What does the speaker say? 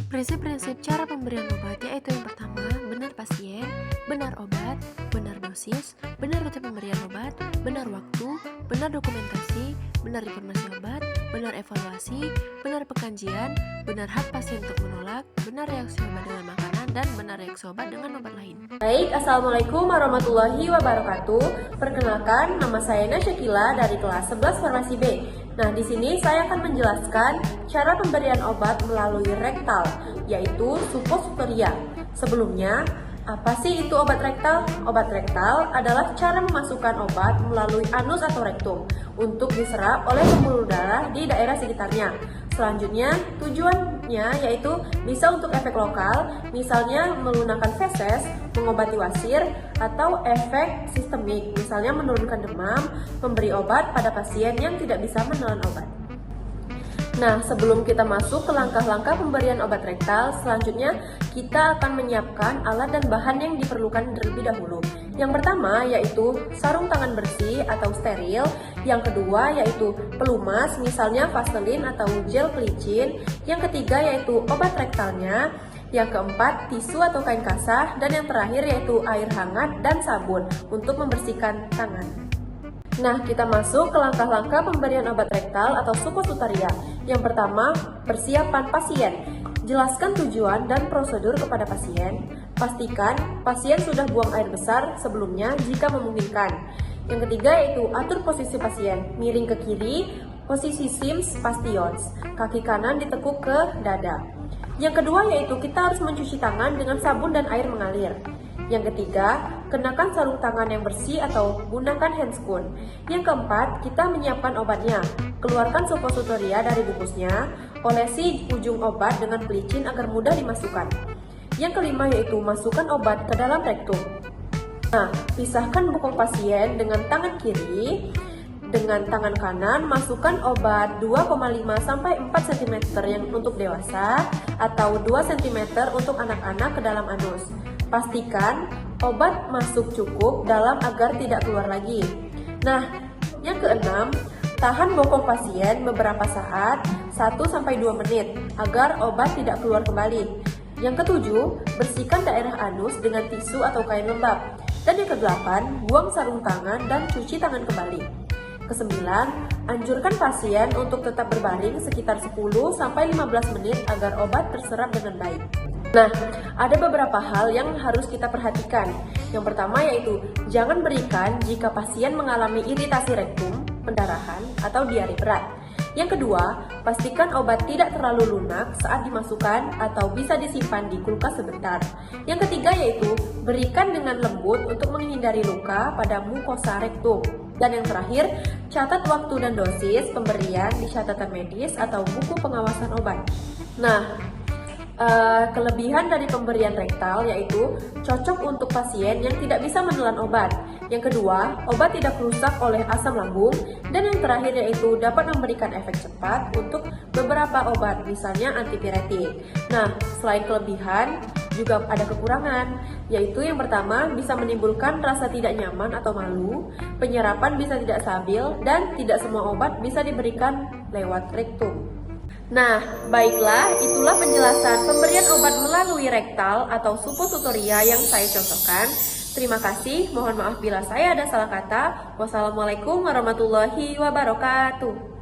Prinsip-prinsip cara pemberian obat yaitu yang pertama, benar pasien, benar obat, benar dosis, benar rute pemberian obat, benar waktu, benar dokumentasi, benar informasi obat, benar evaluasi, benar pengkajian, benar hak pasien untuk menolak, benar reaksi obat dengan makanan, dan benar reaksi obat dengan obat lain. Baik, Assalamualaikum warahmatullahi wabarakatuh. Perkenalkan, nama saya Nasyakila dari kelas 11 Farmasi B. Nah, di sini saya akan menjelaskan cara pemberian obat melalui rektal, yaitu suppositoria. Sebelumnya, apa sih itu obat rektal? Obat rektal adalah cara memasukkan obat melalui anus atau rektum untuk diserap oleh pembuluh darah di daerah sekitarnya. Selanjutnya, tujuannya yaitu bisa untuk efek lokal, misalnya melunakkan feses, mengobati wasir, atau efek sistemik, misalnya menurunkan demam, memberi obat pada pasien yang tidak bisa menelan obat. Nah, sebelum kita masuk ke langkah-langkah pemberian obat rektal, selanjutnya kita akan menyiapkan alat dan bahan yang diperlukan terlebih dahulu. Yang pertama yaitu sarung tangan bersih atau steril. Yang kedua yaitu pelumas, misalnya vaselin atau gel pelicin. Yang ketiga yaitu obat rektalnya. Yang keempat, tisu atau kain kasah. Dan yang terakhir yaitu air hangat dan sabun untuk membersihkan tangan. Nah, kita masuk ke langkah-langkah pemberian obat rektal atau suppositoria. Yang pertama, persiapan pasien. Jelaskan tujuan dan prosedur kepada pasien. Pastikan pasien sudah buang air besar sebelumnya jika memungkinkan. Yang ketiga yaitu atur posisi pasien, miring ke kiri, posisi sims pastions, kaki kanan ditekuk ke dada. Yang kedua yaitu kita harus mencuci tangan dengan sabun dan air mengalir. Yang ketiga, kenakan sarung tangan yang bersih atau gunakan handscoon. Yang keempat, kita menyiapkan obatnya. Keluarkan suppositoria dari bungkusnya, olesi ujung obat dengan pelicin agar mudah dimasukkan. Yang kelima yaitu masukkan obat ke dalam rektum. Nah, pisahkan bokong pasien dengan tangan kiri. Dengan tangan kanan, masukkan obat 2,5 sampai 4 cm yang untuk dewasa atau 2 cm untuk anak-anak ke dalam anus. Pastikan obat masuk cukup dalam agar tidak keluar lagi. Nah, yang keenam, tahan bokong pasien beberapa saat, 1-2 menit, agar obat tidak keluar kembali. Yang ketujuh, bersihkan daerah anus dengan tisu atau kain lembab. Dan yang kedelapan, buang sarung tangan dan cuci tangan kembali. Kesembilan, anjurkan pasien untuk tetap berbaring sekitar 10-15 menit agar obat terserap dengan baik. Nah, ada beberapa hal yang harus kita perhatikan. Yang pertama yaitu, jangan berikan jika pasien mengalami iritasi rektum, pendarahan, atau diare berat. Yang kedua, pastikan obat tidak terlalu lunak saat dimasukkan atau bisa disimpan di kulkas sebentar. Yang ketiga yaitu, berikan dengan lembut untuk menghindari luka pada mukosa rektum. Dan yang terakhir, catat waktu dan dosis pemberian di catatan medis atau buku pengawasan obat. Nah, kelebihan dari pemberian rektal yaitu cocok untuk pasien yang tidak bisa menelan obat. Yang kedua, obat tidak rusak oleh asam lambung. Dan yang terakhir yaitu dapat memberikan efek cepat untuk beberapa obat, misalnya antipiretik. Nah, selain kelebihan, juga ada kekurangan, yaitu yang pertama bisa menimbulkan rasa tidak nyaman atau malu, penyerapan bisa tidak stabil, dan tidak semua obat bisa diberikan lewat rektum. Nah, baiklah, itulah penjelasan pemberian obat melalui rektal atau suppositoria yang saya contohkan. Terima kasih, mohon maaf bila saya ada salah kata. Wassalamualaikum warahmatullahi wabarakatuh.